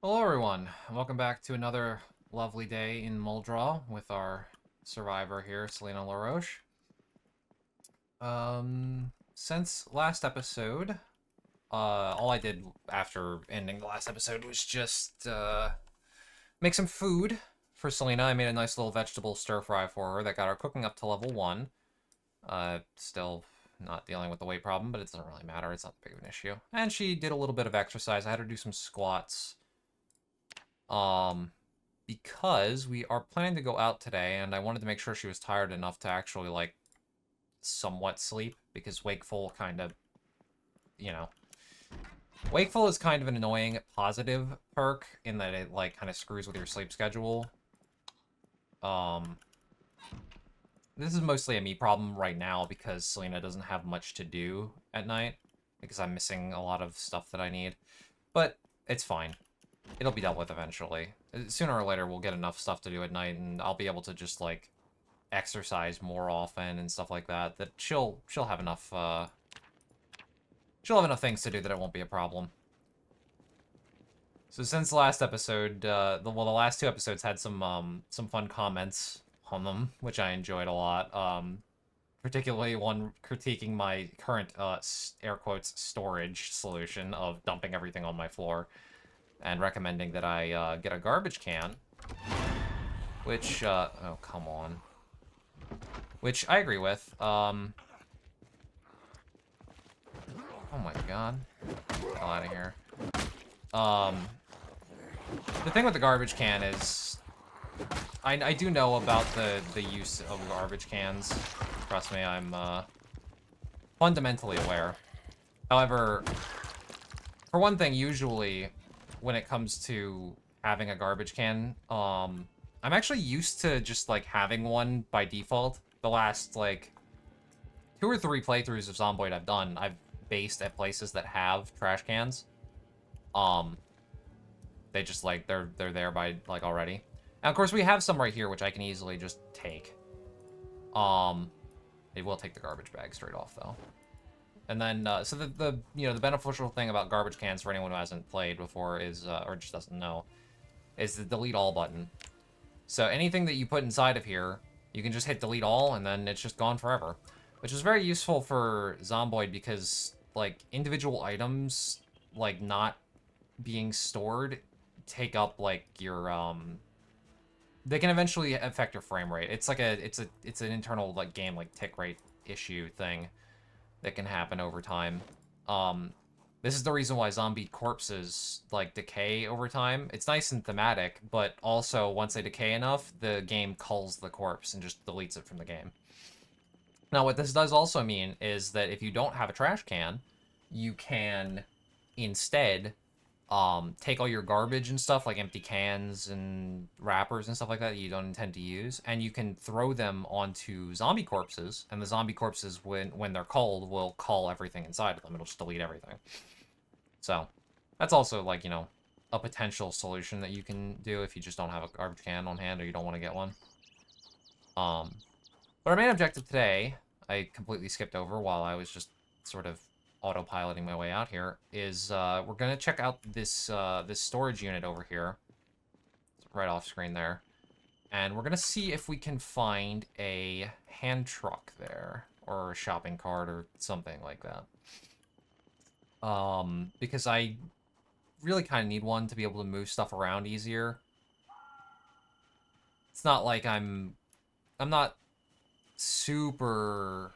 Hello everyone, and welcome back to another lovely day in Muldraw with our survivor here, Selena LaRoche. Since last episode, all I did after ending the last episode was just, make some food for Selena. I made a nice little vegetable stir-fry for her that got her cooking up to level 1. Still not dealing with the weight problem, but it doesn't really matter, it's not that big of an issue. And she did a little bit of exercise. I had her do some squats. Because we are planning to go out today, and I wanted to make sure she was tired enough to actually, like, somewhat sleep, because Wakeful kind of, you know... Wakeful is kind of an annoying positive perk, in that it, like, kind of screws with your sleep schedule. This is mostly a me problem right now, because Selena doesn't have much to do at night, because I'm missing a lot of stuff that I need. But it's fine. It'll be dealt with eventually. Sooner or later, we'll get enough stuff to do at night, and I'll be able to just, like, exercise more often and stuff like that, that she'll have enough, she'll have enough things to do that it won't be a problem. So since the last episode, the last two episodes had some fun comments on them, which I enjoyed a lot. Particularly one critiquing my current, air quotes, storage solution of dumping everything on my floor, and recommending that I get a garbage can, which, oh, come on. Which I agree with. Oh my god. Get the hell out of here. The thing with the garbage can is, I do know about the use of garbage cans. Trust me, I'm, fundamentally aware. However, for one thing, usually, when it comes to having a garbage can, I'm actually used to just, like, having one by default. The last, like, 2 or 3 playthroughs of Zomboid I've done, I've based at places that have trash cans. They just, like, they're there by, like, already. And, of course, we have some right here, which I can easily just take. It will take the garbage bag straight off, though. And then, so the you know, the beneficial thing about garbage cans for anyone who hasn't played before is, or just doesn't know, is the delete all button. So anything that you put inside of here, you can just hit delete all, and then it's just gone forever. Which is very useful for Zomboid because, like, individual items, like, not being stored take up, like, your, they can eventually affect your frame rate. It's like it's an internal, like, game, like, tick rate issue thing that can happen over time. This is the reason why zombie corpses, like, decay over time. It's nice and thematic, but also, once they decay enough, the game culls the corpse and just deletes it from the game. Now, what this does also mean is that if you don't have a trash can, you can instead take all your garbage and stuff, like empty cans and wrappers and stuff like that you don't intend to use, and you can throw them onto zombie corpses, and the zombie corpses, when they're culled, will cull everything inside of them. It'll just delete everything. So, that's also, like, you know, a potential solution that you can do if you just don't have a garbage can on hand or you don't want to get one. But our main objective today, I completely skipped over while I was just sort of autopiloting my way out here, is we're gonna check out this this storage unit over here. It's right off screen there. And we're gonna see if we can find a hand truck there, or a shopping cart, or something like that. Because I really kind of need one to be able to move stuff around easier. It's not like I'm not super,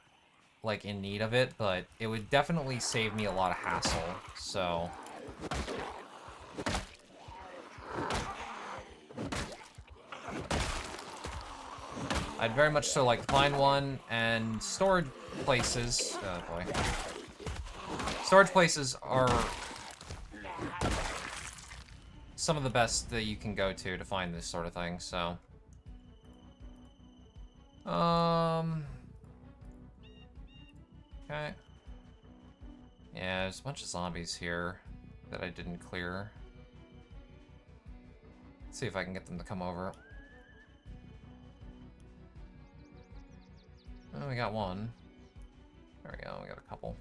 like, in need of it, but it would definitely save me a lot of hassle, so... I'd very much so like to find one, and storage places... Oh, boy. Storage places are some of the best that you can go to find this sort of thing, so... Okay. Yeah, there's a bunch of zombies here that I didn't clear. Let's see if I can get them to come over. Oh, we got one. There we go, we got a couple.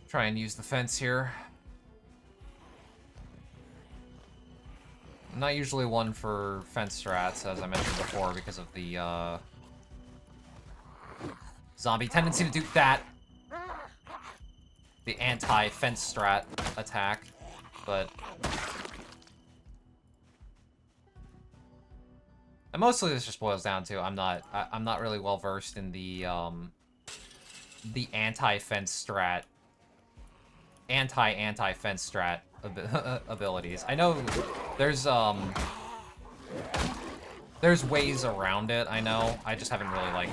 Try and use the fence here. I'm not usually one for fence strats, as I mentioned before, because of the, zombie tendency to do that. The anti-fence strat attack, but... And mostly this just boils down to I'm not really well versed in the anti-fence strat, anti-fence strat abilities. I know there's ways around it, I know. I just haven't really, like,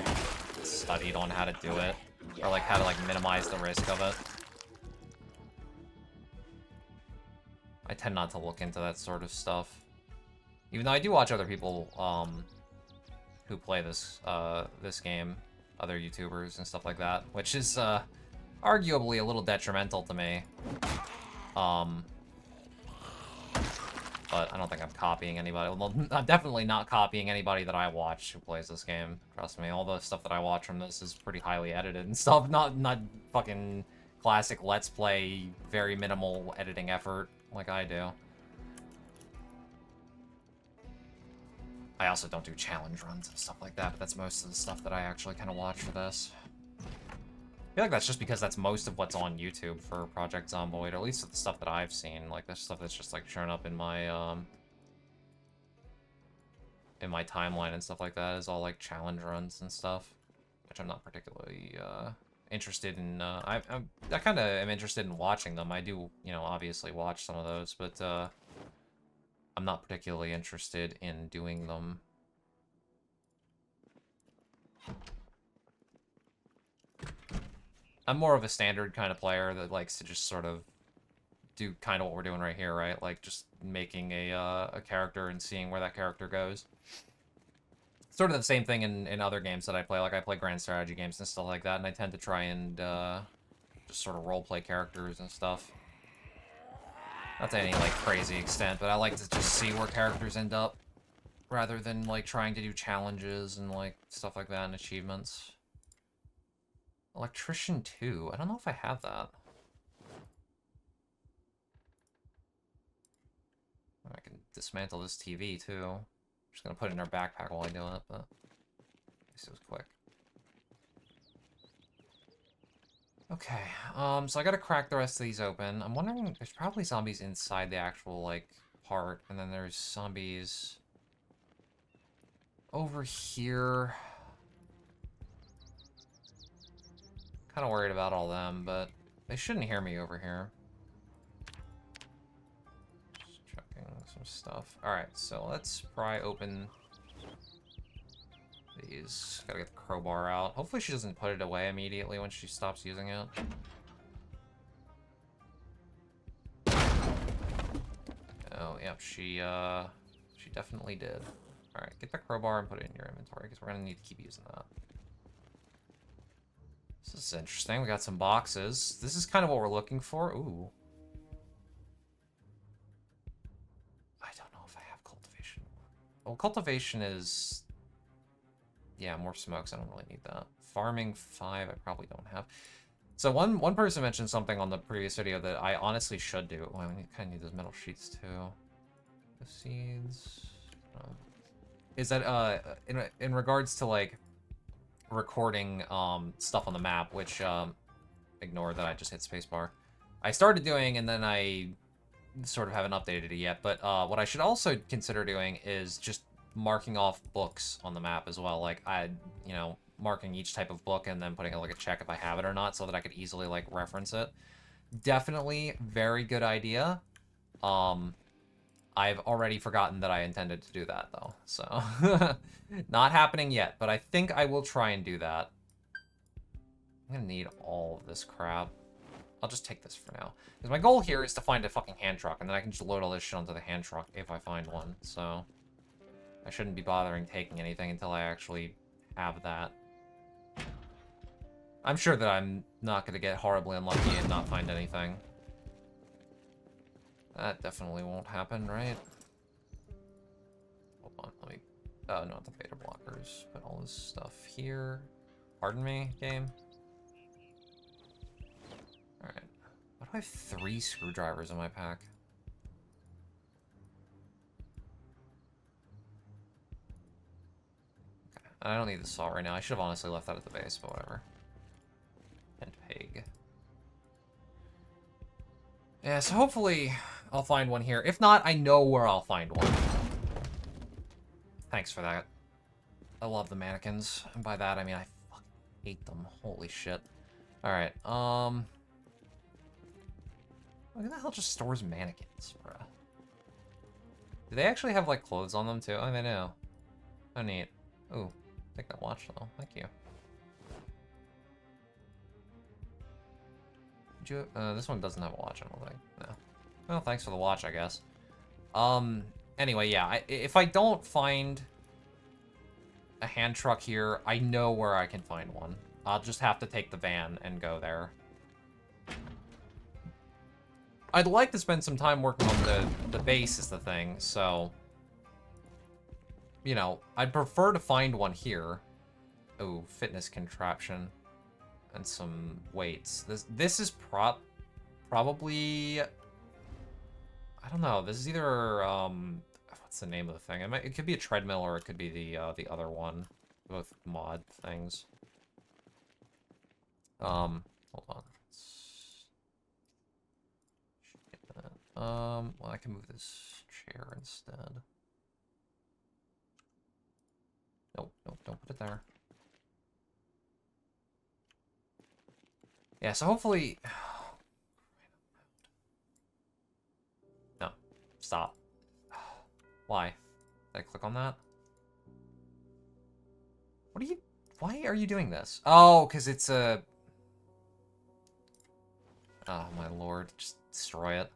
studied on how to do it, or, like, how to, like, minimize the risk of it. I tend not to look into that sort of stuff. Even though I do watch other people, who play this, this game, other YouTubers and stuff like that, which is, arguably a little detrimental to me. But I don't think I'm copying anybody. Well, I'm definitely not copying anybody that I watch who plays this game. Trust me, all the stuff that I watch from this is pretty highly edited and stuff. Not fucking classic Let's Play, very minimal editing effort like I do. I also don't do challenge runs and stuff like that, but that's most of the stuff that I actually kind of watch for this. I feel like that's just because that's most of what's on YouTube for Project Zomboid, or at least the stuff that I've seen. Like, there's stuff that's just, like, shown up in my timeline and stuff like that is all, like, challenge runs and stuff, which I'm not particularly, interested in. I kind of am interested in watching them. I do, you know, obviously watch some of those, but, I'm not particularly interested in doing them. I'm more of a standard kind of player that likes to just sort of do kind of what we're doing right here, right? Like, just making a character and seeing where that character goes. Sort of the same thing in other games that I play. Like, I play grand strategy games and stuff like that, and I tend to try and just sort of roleplay characters and stuff. Not to any, like, crazy extent, but I like to just see where characters end up, rather than, like, trying to do challenges and, like, stuff like that and achievements. Electrician 2. I don't know if I have that. I can dismantle this TV, too. I'm just gonna put it in our backpack while I do it, but... at least it was quick. Okay, so I gotta crack the rest of these open. I'm wondering, there's probably zombies inside the actual, like, part, and then there's zombies over here. Kind of worried about all them, but they shouldn't hear me over here. Just checking some stuff. Alright, so let's pry open these. Gotta get the crowbar out. Hopefully she doesn't put it away immediately when she stops using it. Oh, yep, she definitely did. Alright, get the crowbar and put it in your inventory, because we're gonna need to keep using that. This is interesting. We got some boxes. This is kind of what we're looking for. Ooh. I don't know if I have cultivation. Well, cultivation is... yeah, more smokes. I don't really need that. Farming 5, I probably don't have. So one person mentioned something on the previous video that I honestly should do. Well, I kind of need those metal sheets too. The seeds. Is that in regards to like recording stuff on the map, which ignore that I just hit spacebar. I started doing and then I sort of haven't updated it yet. But what I should also consider doing is just marking off books on the map as well. Like you know, marking each type of book and then putting like a check if I have it or not, so that I could easily like reference it. Definitely very good idea. I've already forgotten that I intended to do that though, so not happening yet, but I think I will try and do that. I'm gonna need all of this crap. I'll just take this for now. Because my goal here is to find a fucking hand truck, and then I can just load all this shit onto the hand truck if I find one, so I shouldn't be bothering taking anything until I actually have that. I'm sure that I'm not going to get horribly unlucky and not find anything. That definitely won't happen, right? Hold on, let me... oh, not the beta blockers. Put all this stuff here. Pardon me, game? Alright. Why do I have 3 screwdrivers in my pack? I don't need the salt right now. I should have honestly left that at the base, but whatever. And pig. Yeah, so hopefully I'll find one here. If not, I know where I'll find one. Thanks for that. I love the mannequins. And by that, I mean I fucking hate them. Holy shit. Alright, who the hell just stores mannequins, bruh? Do they actually have, like, clothes on them, too? Oh, they do. Oh, neat. Ooh, take that watch, though. Thank you. This one doesn't have a watch, I don't think. No. Well, thanks for the watch, I guess. Anyway, yeah, if I don't find a hand truck here, I know where I can find one. I'll just have to take the van and go there. I'd like to spend some time working on the base is the thing, so... You know, I'd prefer to find one here. Oh, fitness contraption. And some weights. This is probably... I don't know, this is either, what's the name of the thing? It could be a treadmill or it could be the other one. Both mod things. Hold on. Well, I can move this chair instead. Nope, nope, don't put it there. Yeah, so hopefully... No, stop. Why? Did I click on that? What are you... Why are you doing this? Oh, because it's a... Oh, my lord. Just destroy it.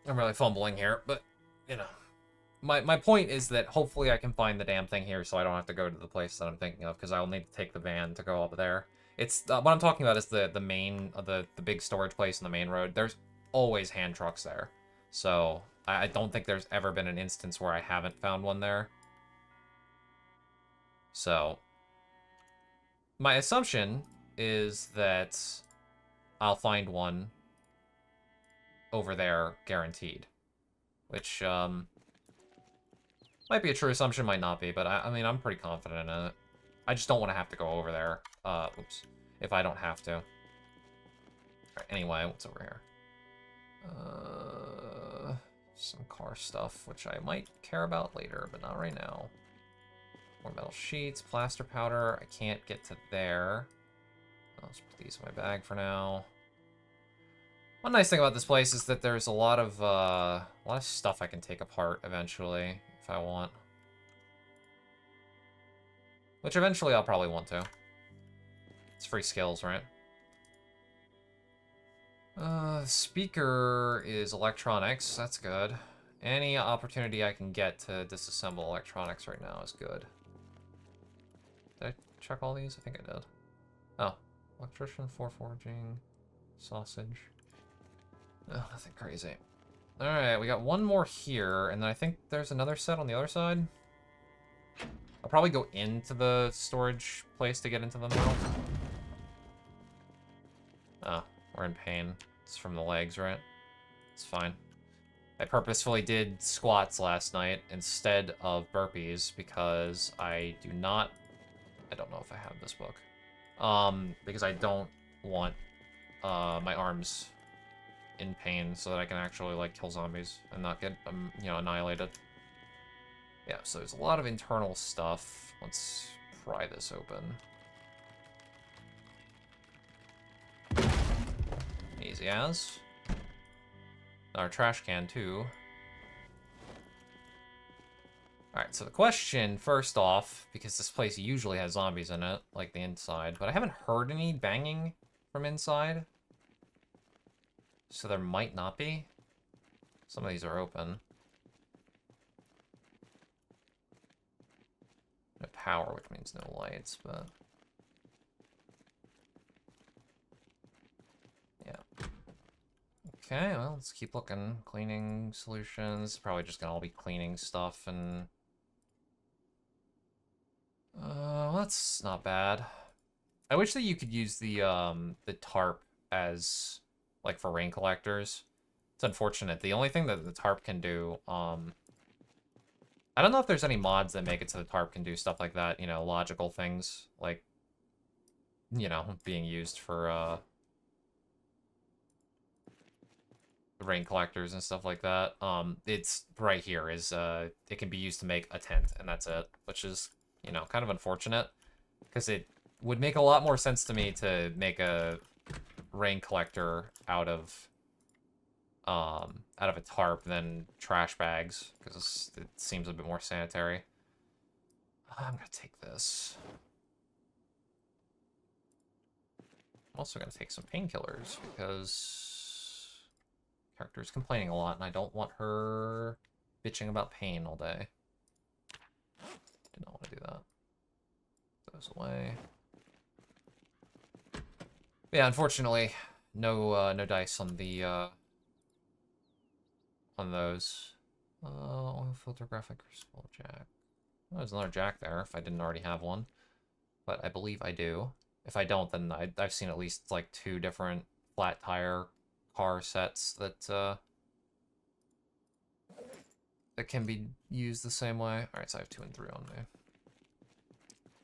I'm really fumbling here, but, you know. My point is that hopefully I can find the damn thing here so I don't have to go to the place that I'm thinking of, because I'll need to take the van to go up there. It's what I'm talking about is the main, the big storage place on the main road. There's always hand trucks there. So, I don't think there's ever been an instance where I haven't found one there. So, my assumption is that I'll find one over there, guaranteed. Which, might be a true assumption, might not be, but I mean, I'm pretty confident in it. I just don't want to have to go over there, oops, if I don't have to. Alright, anyway, what's over here? Some car stuff, which I might care about later, but not right now. More metal sheets, plaster powder, I can't get to there. I'll just put these in my bag for now. One nice thing about this place is that there's a lot of stuff I can take apart eventually, if I want. Which eventually I'll probably want to. It's free skills, right? Speaker is electronics, that's good. Any opportunity I can get to disassemble electronics right now is good. Did I check all these? I think I did. Oh, electrician, forging, sausage. Oh, nothing crazy. Alright, we got one more here, and then I think there's another set on the other side. I'll probably go into the storage place to get into them now. Oh, we're in pain. It's from the legs, right? It's fine. I purposefully did squats last night instead of burpees because I don't know if I have this book. Because I don't want my arms in pain so that I can actually, like, kill zombies and not get, you know, annihilated. Yeah, so there's a lot of internal stuff. Let's pry this open. Easy as. Our trash can, too. Alright, so the question, first off, because this place usually has zombies in it, like the inside, but I haven't heard any banging from inside. So there might not be. Some of these are open. No power, which means no lights, but... yeah. Okay, well, let's keep looking. Cleaning solutions. Probably just gonna all be cleaning stuff and... well, that's not bad. I wish that you could use the tarp as, like, for rain collectors It's unfortunate. The only thing that the tarp can do, I don't know if there's any mods that make it so the tarp can do stuff like that, you know, logical things, like, you know, being used for, rain collectors and stuff like that. It's right here is, it can be used to make a tent, and that's it, which is, you know, kind of unfortunate, because it would make a lot more sense to me to make a rain collector out of a tarp than trash bags, because it seems a bit more sanitary. I'm gonna take this. I'm also gonna take some painkillers, because character's complaining a lot, and I don't want her bitching about pain all day. Did not want to do that. Those away. Yeah, unfortunately, no dice on the on those. Oil filter, graphic crucible, jack. Oh, there's another jack there if I didn't already have one, but I believe I do. If I don't, then I've seen at least like 2 different flat tire car sets that that can be used the same way. All right, so I have 2 and 3 on me.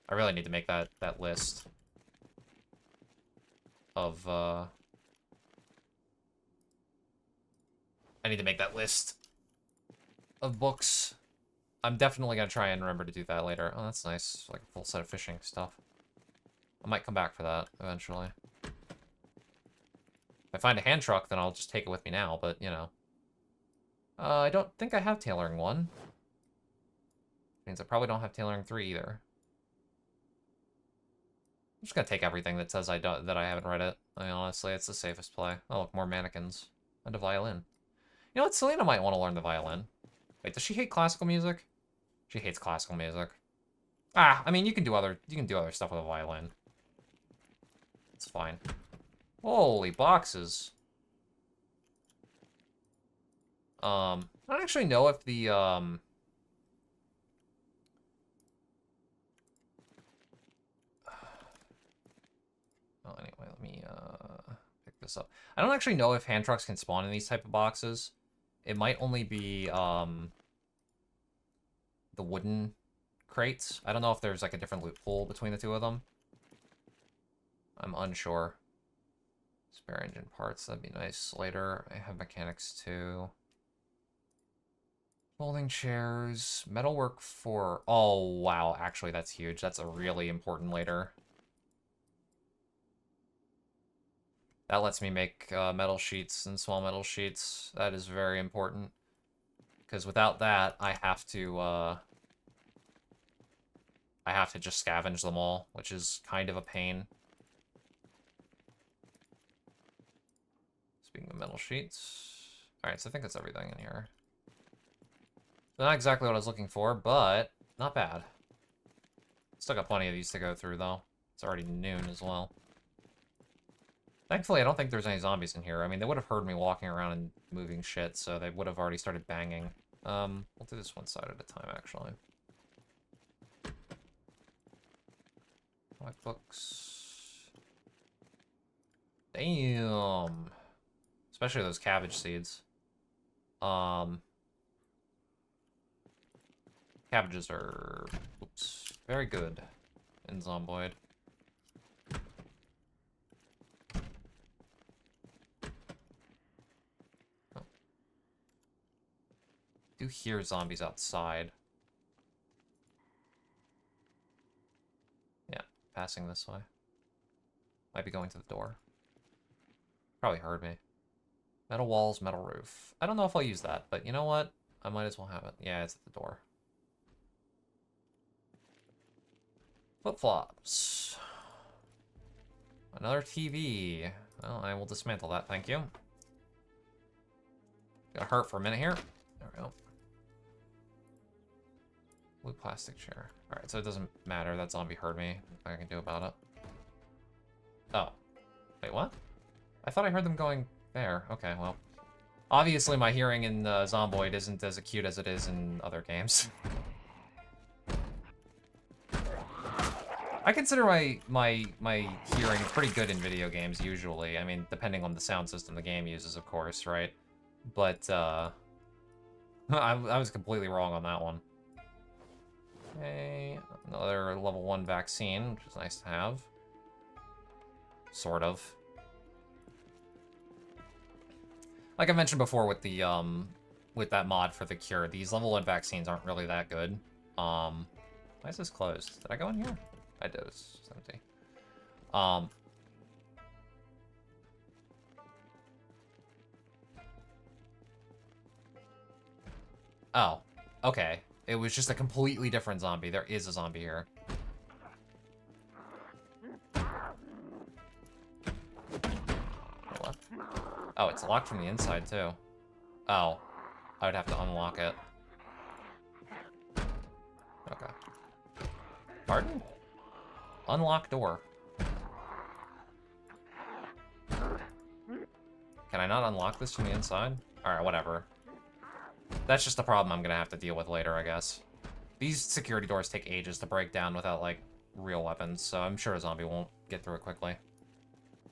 I really need to make that list of I need to make that list of books. I'm definitely gonna try and remember to do that later. Oh, that's nice. Like a full set of fishing stuff. I might come back for that eventually. If I find a hand truck, then I'll just take it with me now, but, you know. I don't think I have tailoring 1. Means I probably don't have tailoring 3 either. I'm just gonna take everything that says that I haven't read it. I mean, honestly, it's the safest play. Oh, look, more mannequins. And a violin. You know what? Selena might want to learn the violin. Wait, does she hate classical music? She hates classical music. Ah, I mean, you can do other stuff with a violin. It's fine. Holy boxes. I don't actually know if the well, anyway, let me pick this up. I don't actually know if hand trucks can spawn in these type of boxes. It might only be the wooden crates. I don't know if there's like a different loot pool between the 2 of them. I'm unsure. Spare engine parts, that'd be nice later. I have mechanics too. Folding chairs, metalwork for... Oh, wow, actually that's huge. That's a really important later. That lets me make metal sheets and small metal sheets. That is very important. Because without that, I have to just scavenge them all, which is kind of a pain. Speaking of metal sheets... Alright, so I think that's everything in here. Not exactly what I was looking for, but not bad. Still got plenty of these to go through, though. It's already noon as well. Thankfully, I don't think there's any zombies in here. I mean, they would have heard me walking around and moving shit, so they would have already started banging. We'll do this one side at a time, actually. Comic books. Damn. Especially those cabbage seeds. Cabbages are, oops, very good in Zomboid. Oh. Do hear zombies outside. Yeah, passing this way. Might be going to the door. Probably heard me. Metal walls, metal roof. I don't know if I'll use that, but you know what? I might as well have it. Yeah, it's at the door. Flip-flops. Another TV. Well, I will dismantle that, thank you. Got hurt for a minute here. There we go. Blue plastic chair. Alright, so it doesn't matter. That zombie heard me. Nothing I can do about it. Oh. Wait, what? I thought I heard them going there. Okay, well. Obviously, my hearing in Zomboid isn't as acute as it is in other games. I consider my hearing pretty good in video games, usually. I mean, depending on the sound system the game uses, of course, right? But, I was completely wrong on that one. Okay, another level 1 vaccine, which is nice to have. Sort of. Like I mentioned before with the, with that mod for the cure, these level 1 vaccines aren't really that good. Why is this closed? Did I go in here? I did, it's empty. Oh, okay. It was just a completely different zombie. There is a zombie here. What? Oh, it's locked from the inside, too. Oh. I would have to unlock it. Okay. Pardon? Unlock door. Can I not unlock this from the inside? Alright, whatever. That's just a problem I'm gonna have to deal with later, I guess. These security doors take ages to break down without, like, real weapons, so I'm sure a zombie won't get through it quickly.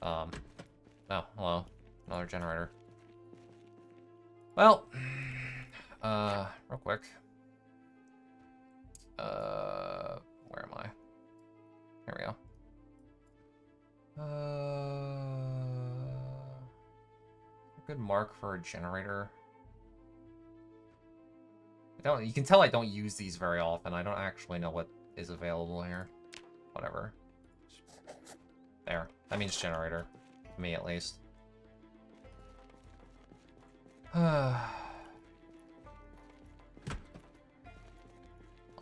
Oh, hello. Another generator. Well, real quick. Where am I? Here we go. A good mark for a generator. You can tell I don't use these very often. I don't actually know what is available here. Whatever. There. That means generator. To me, at least.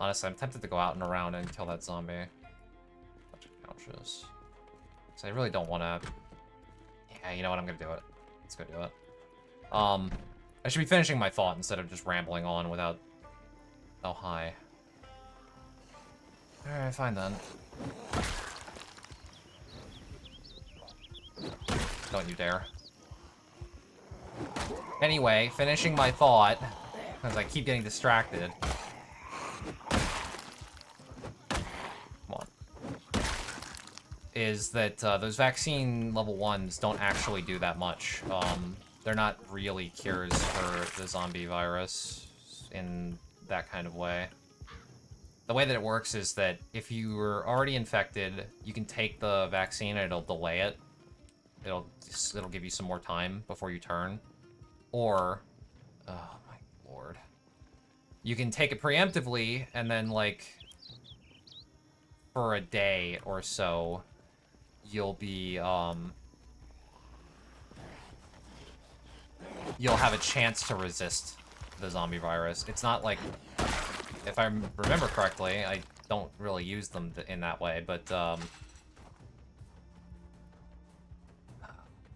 Honestly, I'm tempted to go out and around and kill that zombie. Bunch of couches. So I really don't want to... Yeah, you know what? I'm going to do it. Let's go do it. I should be finishing my thought instead of just rambling on without... Oh, hi. Alright, fine then. Don't you dare. Anyway, finishing my thought, because I keep getting distracted. Come on. Is that those vaccine level 1s don't actually do that much. They're not really cures for the zombie virus in that kind of way. The way that it works is that if you were already infected, you can take the vaccine and it'll delay it. It'll give you some more time before you turn. Or, oh my lord. You can take it preemptively and then, like, for a day or so, you'll be, you'll have a chance to resist the zombie virus. It's not like, if I remember correctly, I don't really use them in that way, but,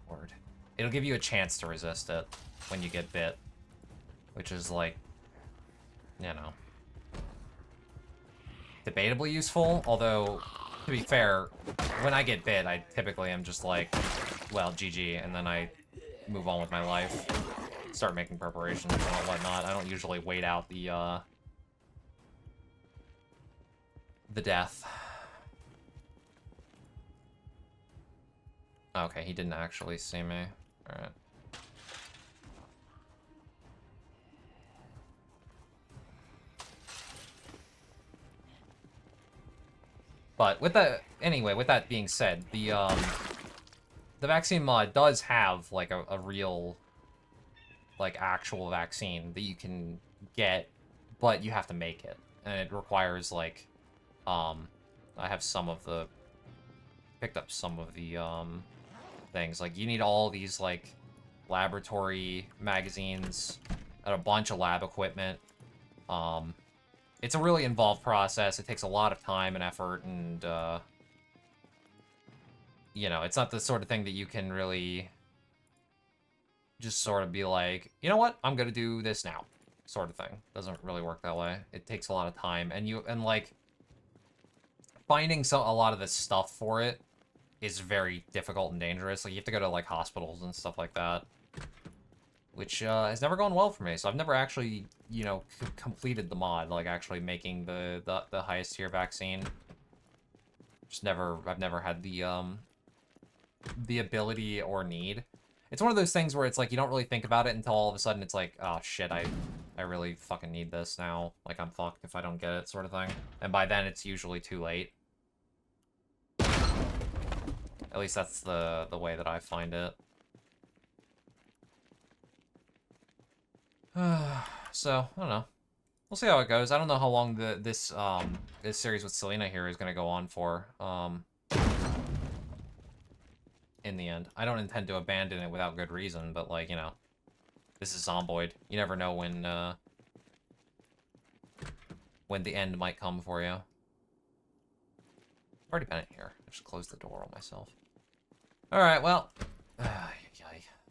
Lord. It'll give you a chance to resist it when you get bit, which is, like, you know, debatably useful, although, to be fair, when I get bit, I typically am just like, well, GG, and then I move on with my life, start making preparations and whatnot. I don't usually wait out the death. Okay, he didn't actually see me. Alright. But with that, anyway, with that being said, the vaccine mod does have, like, a real, like, actual vaccine that you can get, but you have to make it. And it requires, like, I have some of the, picked up some of the, things. Like, you need all these, like, laboratory magazines and a bunch of lab equipment. It's a really involved process. It takes a lot of time and effort, and, you know, it's not the sort of thing that you can really just sort of be like, you know what, I'm gonna do this now, sort of thing. Doesn't really work that way. It takes a lot of time, and like, finding a lot of this stuff for it is very difficult and dangerous. Like, you have to go to, like, hospitals and stuff like that, which has never gone well for me. So I've never actually, you know, completed the mod, like actually making the highest tier vaccine. I've never had the ability or need. It's one of those things where it's like you don't really think about it until all of a sudden it's like, oh shit, I really fucking need this now. Like, I'm fucked if I don't get it, sort of thing. And by then, it's usually too late. At least that's the way that I find it. So, I don't know. We'll see how it goes. I don't know how long this series with Selena here is going to go on for. In the end. I don't intend to abandon it without good reason, but, like, you know. This is Zomboid. You never know when the end might come for you. I've already been in here. I just closed the door on myself. Alright, well.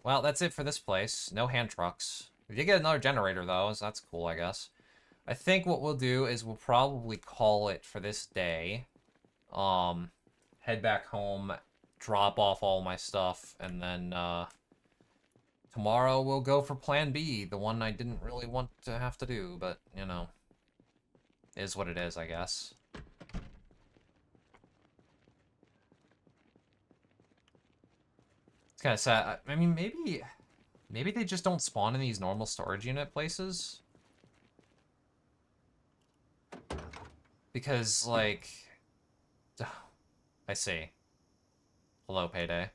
Well, that's it for this place. No hand trucks. We did get another generator, though, so that's cool, I guess. I think what we'll do is we'll probably call it for this day. Head back home, drop off all my stuff, and then, tomorrow we'll go for Plan B, the one I didn't really want to have to do, but, you know, is what it is, I guess. It's kind of sad. I mean, maybe they just don't spawn in these normal storage unit places. Because, like, I see. Hello, Payday.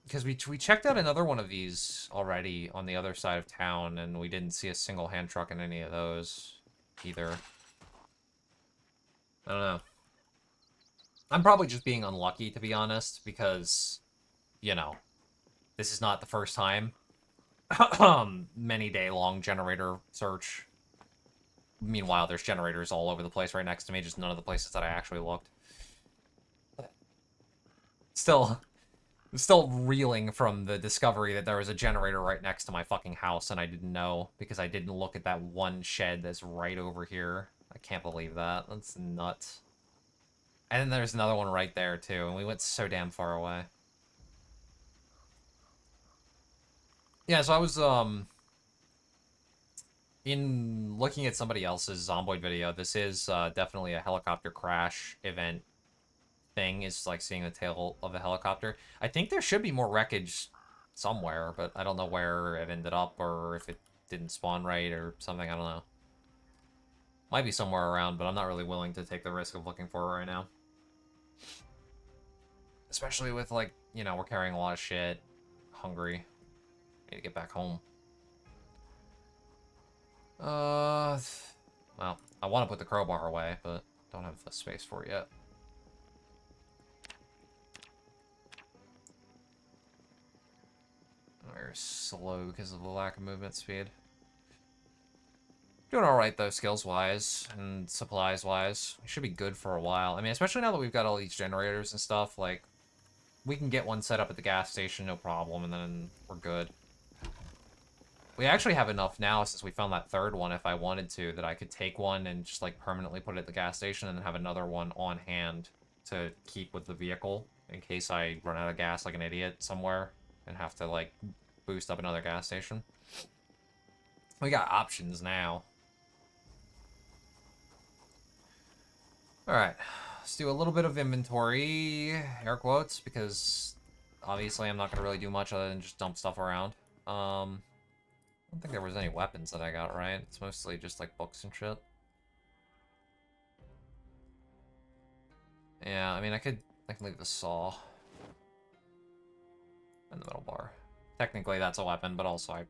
Because we checked out another one of these already on the other side of town, and we didn't see a single hand truck in any of those either. I don't know. I'm probably just being unlucky, to be honest, because, you know, this is not the first time. Many day-long generator search. Meanwhile, there's generators all over the place right next to me, just none of the places that I actually looked. Still reeling from the discovery that there was a generator right next to my fucking house, and I didn't know, because I didn't look at that one shed that's right over here. I can't believe that. That's nuts. And then there's another one right there, too, and we went so damn far away. Yeah, so I was, in looking at somebody else's Zomboid video, this is, definitely a helicopter crash event thing, is, like, seeing the tail of a helicopter. I think there should be more wreckage somewhere, but I don't know where it ended up, or if it didn't spawn right, or something, I don't know. Might be somewhere around, but I'm not really willing to take the risk of looking for it right now. Especially with, like, you know, we're carrying a lot of shit. Hungry. Need to get back home. Well, I want to put the crowbar away, but don't have the space for it yet. We're slow because of the lack of movement speed. Doing alright, though, skills-wise and supplies-wise. We should be good for a while. I mean, especially now that we've got all these generators and stuff, like, we can get one set up at the gas station, no problem, and then we're good. We actually have enough now, since we found that third one, if I wanted to, that I could take one and just, like, permanently put it at the gas station and then have another one on hand to keep with the vehicle in case I run out of gas like an idiot somewhere and have to, like, boost up another gas station. We got options now. Alright, let's do a little bit of inventory, air quotes, because obviously I'm not going to really do much other than just dump stuff around. I don't think there was any weapons that I got, right? It's mostly just, like, books and shit. Yeah, I mean, I can leave the saw in the middle bar. Technically, that's a weapon, but also I'm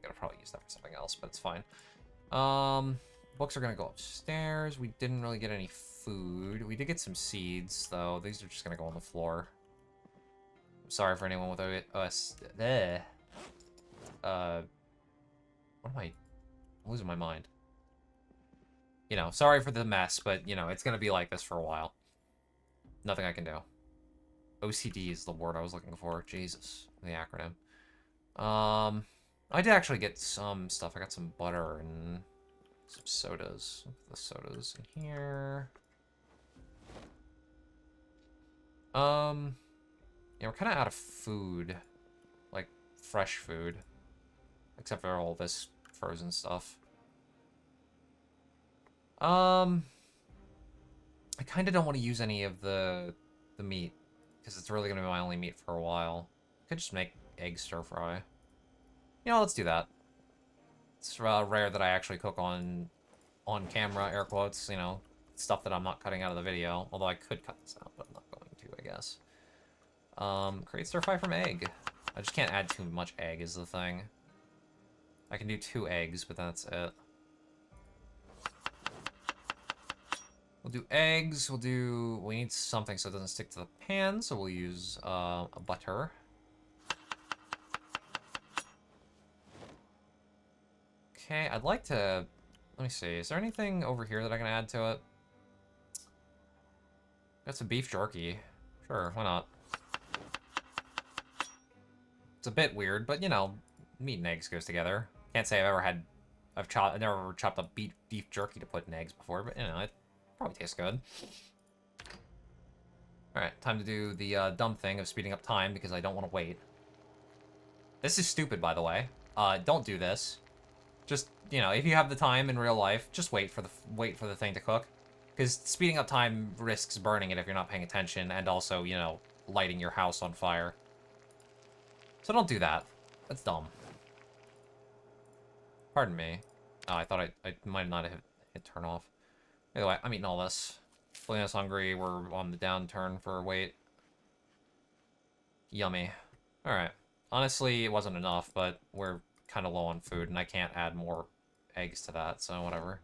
gonna probably use that for something else, but it's fine. Books are gonna go upstairs. We didn't really get any food. We did get some seeds, though. These are just gonna go on the floor. I'm sorry for anyone with OS. What am I? I'm losing my mind. You know, sorry for the mess, but, you know, it's gonna be like this for a while. Nothing I can do. OCD is the word I was looking for. Jesus, the acronym. I did actually get some stuff. I got some butter and some sodas. The sodas in here. Yeah, we're kind of out of food. Like, fresh food. Except for all this frozen stuff. I kind of don't want to use any of the meat. because it's really gonna be my only meat for a while. Could just make egg stir fry. You know, let's do that. It's rare that I actually cook on camera, air quotes, you know, stuff that I'm not cutting out of the video. Although I could cut this out, but I'm not going to, I guess. Create stir fry from egg. I just can't add too much egg is the thing. I can do 2 eggs, but that's it. We'll do eggs, we need something so it doesn't stick to the pan, so we'll use a butter. Okay, I'd like to, let me see, is there anything over here that I can add to it? Got some beef jerky. Sure, why not? It's a bit weird, but you know, meat and eggs goes together. Can't say I've never chopped up beef jerky to put in eggs before, but you know, it probably tastes good. Alright, time to do the dumb thing of speeding up time because I don't want to wait. This is stupid, by the way. Don't do this. Just, you know, if you have the time in real life, just wait for the thing to cook. Because speeding up time risks burning it if you're not paying attention, and also, you know, lighting your house on fire. So don't do that. That's dumb. Pardon me. Oh, I thought I might not have hit turn off. Anyway, I'm eating all this. Felina's hungry. We're on the downturn for weight. Yummy. Alright. Honestly, it wasn't enough, but we're kind of low on food, and I can't add more eggs to that, so whatever.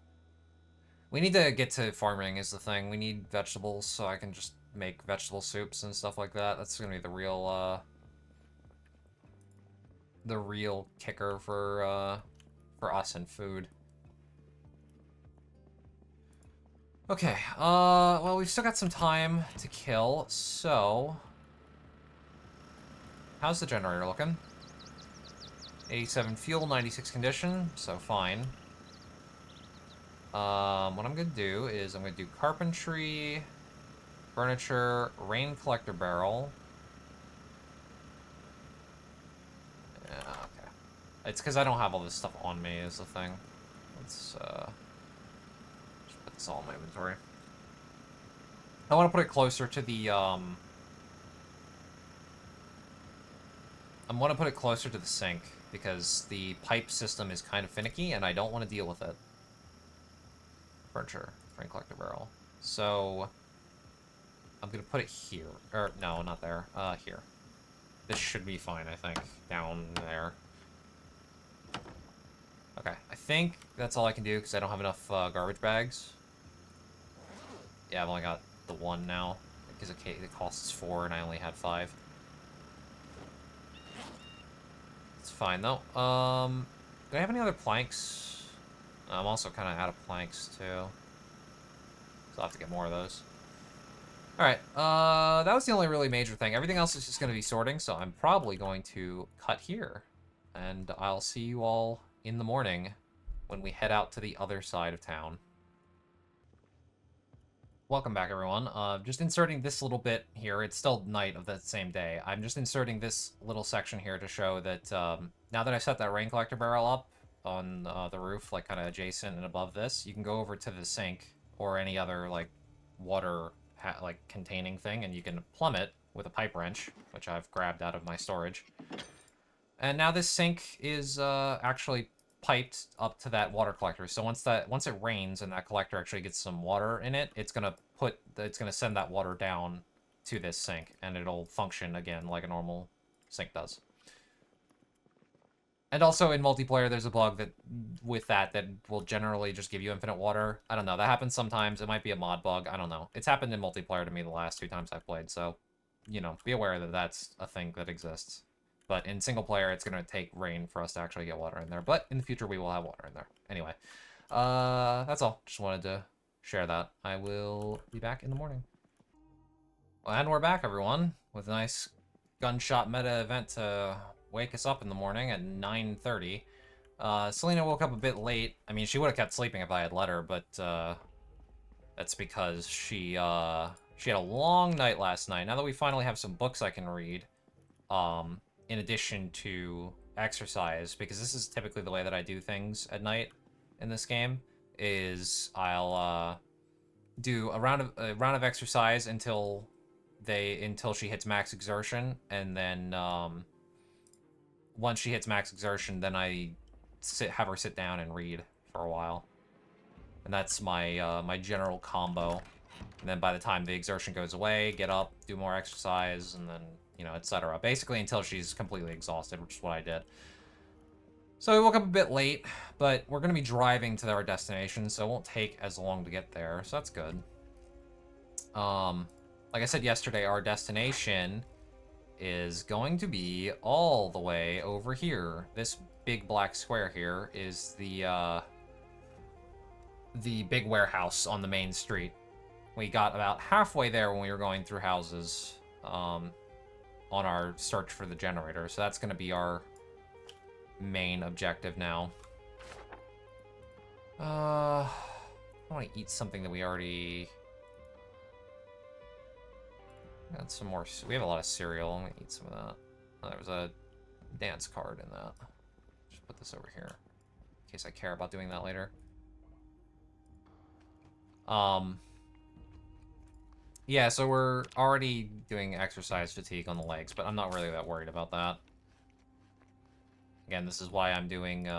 We need to get to farming is the thing. We need vegetables, so I can just make vegetable soups and stuff like that. That's gonna be the real kicker for us and food. Okay, well, we've still got some time to kill, so... How's the generator looking? 87 fuel, 96 condition, so fine. What I'm gonna do is I'm gonna do carpentry, furniture, rain collector barrel. Yeah, okay. It's because I don't have all this stuff on me is the thing. Let's, just put this all in my inventory. I want to put it closer to the, I want to put it closer to the sink, because the pipe system is kind of finicky, and I don't want to deal with it. Furniture, rain collector barrel. So, I'm going to put it here. Or, no, not there. Here. This should be fine, I think. Down there. Okay, I think that's all I can do, because I don't have enough garbage bags. Yeah, I've only got the 1 now, because it costs 4, and I only had 5. It's fine, though. Do I have any other planks? I'm also kind of out of planks, too. So I'll have to get more of those. Alright, that was the only really major thing. Everything else is just going to be sorting, so I'm probably going to cut here. And I'll see you all in the morning when we head out to the other side of town. Welcome back, everyone. Just inserting this little bit here. It's still night of that same day. I'm just inserting this little section here to show that now that I set that rain collector barrel up on the roof, like kind of adjacent and above this, you can go over to the sink or any other like water like containing thing, and you can plumb it with a pipe wrench, which I've grabbed out of my storage. And now this sink is actually piped up to that water collector. So once it rains and that collector actually gets some water in it, it's gonna send that water down to this sink, and it'll function again like a normal sink does. And also in multiplayer, there's a bug that will generally just give you infinite water. I don't know. That happens sometimes. It might be a mod bug. I don't know. It's happened in multiplayer to me the last 2 times I've played. So, you know, be aware that that's a thing that exists. But in single player, it's going to take rain for us to actually get water in there. But in the future, we will have water in there. Anyway, that's all. Just wanted to share that. I will be back in the morning. Well, and we're back, everyone, with a nice gunshot meta event to wake us up in the morning at 9:30. Selena woke up a bit late. I mean, she would have kept sleeping if I had let her, but that's because she had a long night last night. Now that we finally have some books I can read, in addition to exercise, because this is typically the way that I do things at night in this game, is I'll do a round of exercise until until she hits max exertion, and then once she hits max exertion, then I have her sit down and read for a while, and that's my my general combo. And then by the time the exertion goes away, get up, do more exercise, and then, you know, etc. Basically until she's completely exhausted, which is what I did. So we woke up a bit late, but we're going to be driving to our destination, so it won't take as long to get there, so that's good. Like I said yesterday, our destination is going to be all the way over here. This big black square here is the big warehouse on the main street. We got about halfway there when we were going through houses on our search for the generator, so that's going to be our main objective now. I want to eat something that we already... Got some more... We have a lot of cereal. I'm going to eat some of that. Oh, there was a dance card in that. Just put this over here, in case I care about doing that later. Yeah, so we're already doing exercise fatigue on the legs, but I'm not really that worried about that. Again, this is why I'm doing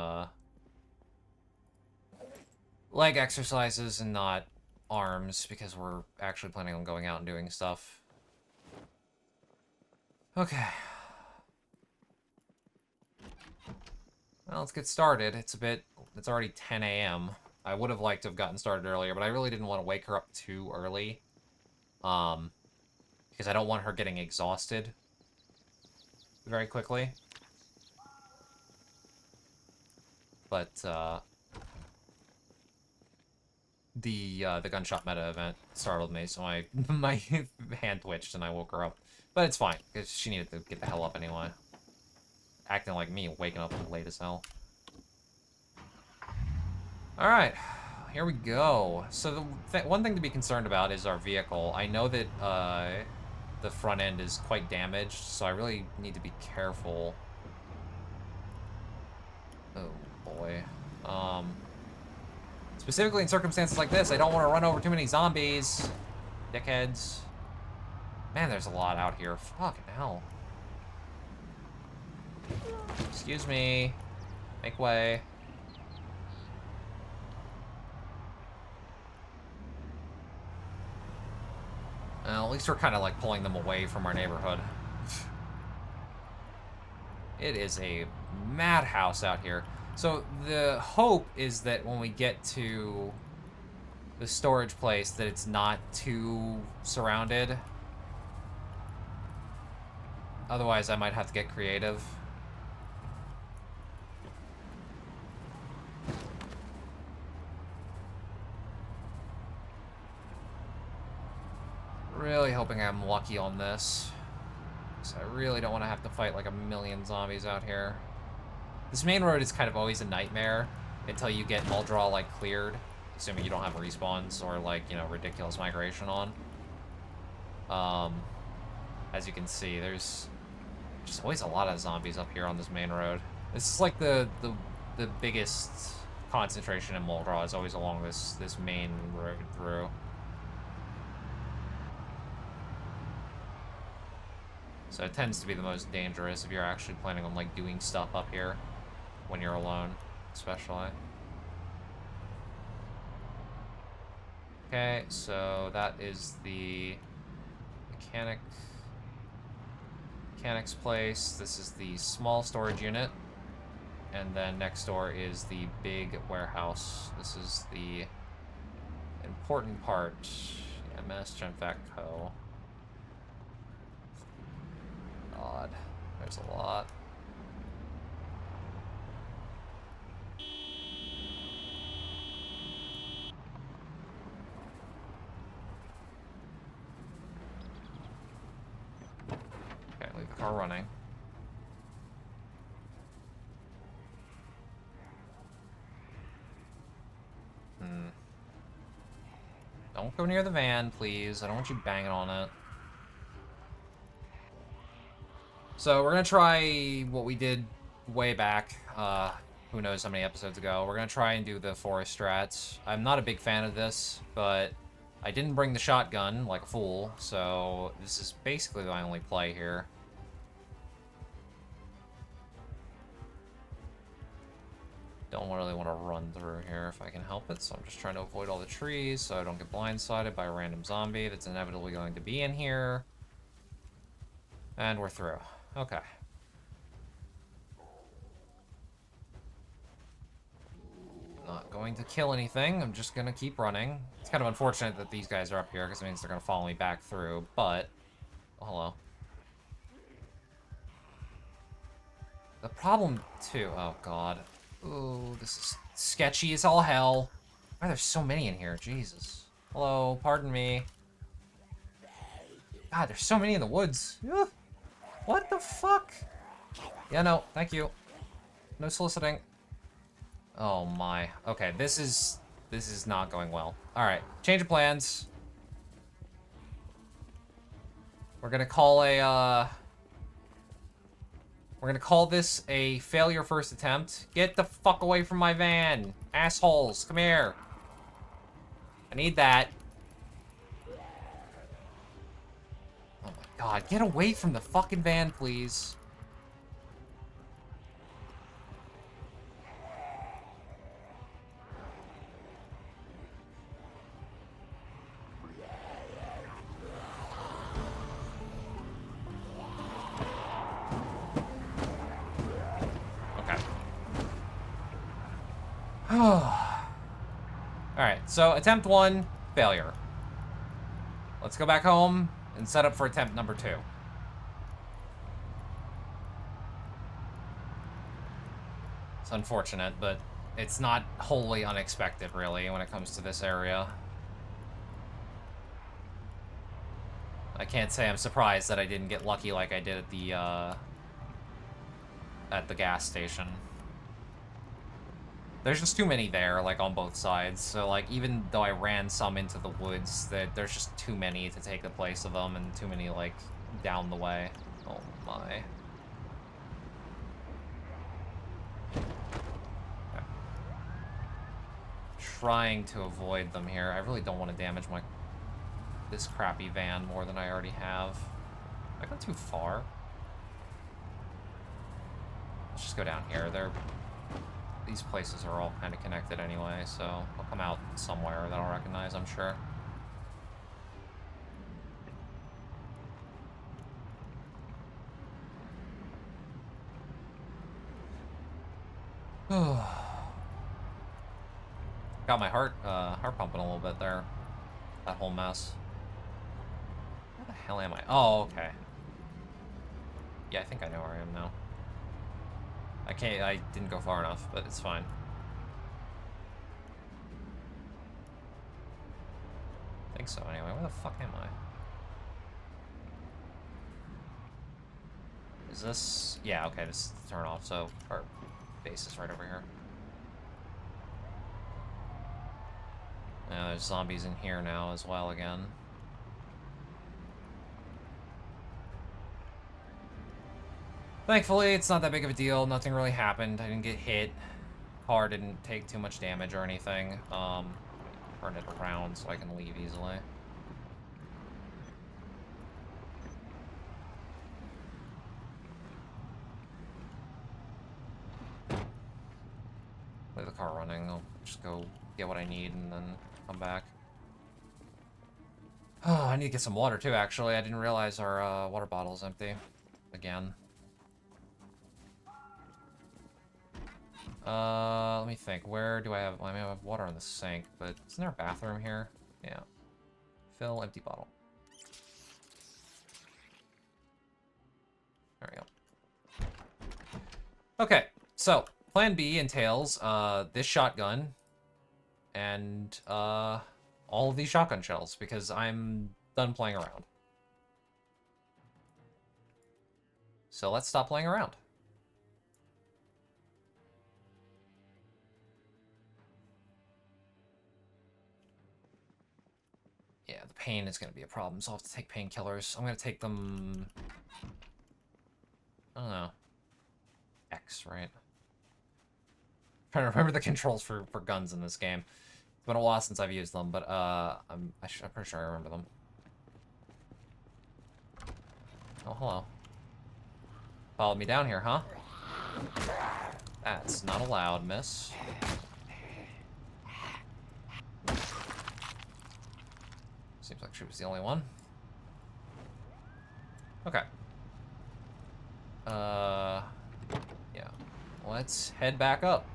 leg exercises and not arms, because we're actually planning on going out and doing stuff. Okay. Well, let's get started. It's already 10 a.m. I would have liked to have gotten started earlier, but I really didn't want to wake her up too early. Because I don't want her getting exhausted very quickly. But, the gunshot meta event startled me, so my hand twitched and I woke her up. But it's fine, because she needed to get the hell up anyway. Acting like me, waking up late as hell. Alright, here we go. So the one thing to be concerned about is our vehicle. I know that the front end is quite damaged, so I really need to be careful. Oh boy. Specifically in circumstances like this, I don't want to run over too many zombies. Dickheads. Man, there's a lot out here. Fucking hell. Excuse me. Make way. Well, at least we're kind of like pulling them away from our neighborhood. It is a madhouse out here. So the hope is that when we get to the storage place that it's not too surrounded. Otherwise, I might have to get creative. Really hoping I'm lucky on this. So I really don't want to have to fight like a million zombies out here. This main road is kind of always a nightmare until you get Muldra like cleared, assuming you don't have respawns or like, you know, ridiculous migration on. As you can see, there's just always a lot of zombies up here on this main road. This is like the biggest concentration in Muldra is always along this main road through. So it tends to be the most dangerous if you're actually planning on like doing stuff up here when you're alone, especially. Okay, so that is the mechanic's place. This is the small storage unit. And then next door is the big warehouse. This is the important part. MS Genvac Co. God, there's a lot. Okay, leave the car running. Don't go near the van, please. I don't want you banging on it. So we're gonna try what we did way back, who knows how many episodes ago. We're gonna try and do the forest strats. I'm not a big fan of this, but I didn't bring the shotgun like a fool, so this is basically my only play here. Don't really want to run through here if I can help it, so I'm just trying to avoid all the trees so I don't get blindsided by a random zombie that's inevitably going to be in here. And we're through. Okay. Not going to kill anything. I'm just going to keep running. It's kind of unfortunate that these guys are up here because it means they're going to follow me back through, but... Oh, hello. The problem, too... Oh, God. Ooh, this is sketchy as all hell. Why are there so many in here? Jesus. Hello, pardon me. God, there's so many in the woods. Ugh. What the fuck? Yeah, no, thank you. No soliciting. Oh my. Okay, this is not going well. Alright, change of plans. We're gonna call this a failure first attempt. Get the fuck away from my van. Assholes, come here. I need that. Oh my god, get away from the fucking van, please. Alright, so attempt 1, failure. Let's go back home and set up for attempt number 2. It's unfortunate, but it's not wholly unexpected, really, when it comes to this area. I can't say I'm surprised that I didn't get lucky like I did at the gas station. There's just too many there, like, on both sides. So, like, even though I ran some into the woods, there's just too many to take the place of them, and too many, like, down the way. Oh, my. Okay. Trying to avoid them here. I really don't want to damage this crappy van more than I already have. Have I gone too far? Let's just go down here. These places are all kind of connected anyway, so I'll come out somewhere that I'll recognize, I'm sure. Got my heart pumping a little bit there. That whole mess. Where the hell am I? Oh, okay. Yeah, I think I know where I am now. I didn't go far enough, but it's fine. I think so, anyway. Where the fuck am I? Is this... Yeah, okay, this is the turn off, so our base is right over here. Yeah, there's zombies in here now as well again. Thankfully, it's not that big of a deal. Nothing really happened. I didn't get hit. Car didn't take too much damage or anything. Turn it around so I can leave easily. Leave the car running. I'll just go get what I need and then come back. Oh, I need to get some water too, actually. I didn't realize our water bottle's empty. Again. Let me think. Where do I have... I mean, I have water in the sink, but isn't there a bathroom here? Yeah. Fill empty bottle. There we go. Okay, so plan B entails this shotgun and all of these shotgun shells because I'm done playing around. So let's stop playing around. Yeah, the pain is going to be a problem, so I'll have to take painkillers. I'm going to take them... I don't know. X, right? I'm trying to remember the controls for guns in this game. It's been a while since I've used them, but I'm pretty sure I remember them. Oh, hello. Followed me down here, huh? That's not allowed, miss. Seems like she was the only one. Okay. Yeah. Let's head back up.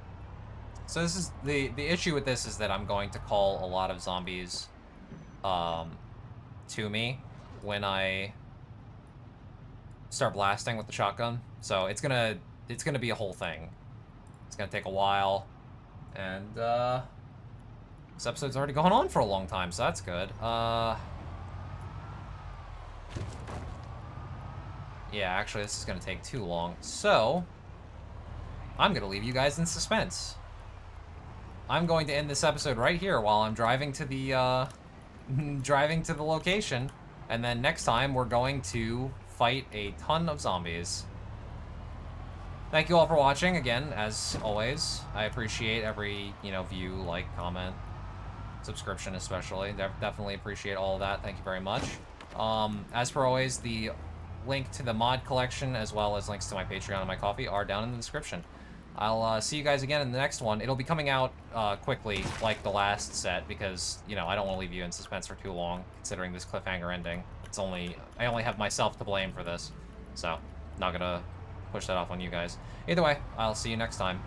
So this is the issue with this is that I'm going to call a lot of zombies to me when I start blasting with the shotgun. So it's gonna be a whole thing. It's gonna take a while, and this episode's already gone on for a long time, so that's good. Yeah, actually, this is gonna take too long. So I'm gonna leave you guys in suspense. I'm going to end this episode right here while I'm driving to the driving to the location, and then next time we're going to fight a ton of zombies. Thank you all for watching again, as always. I appreciate every, view, like, comment, subscription especially. Definitely appreciate all of that. Thank you very much. As per always, the link to the mod collection as well as links to my Patreon and my coffee are down in the description. I'll see you guys again in the next one. It'll be coming out quickly, like the last set, because, I don't want to leave you in suspense for too long, considering this cliffhanger ending. I only have myself to blame for this, so not gonna push that off on you guys. Either way, I'll see you next time.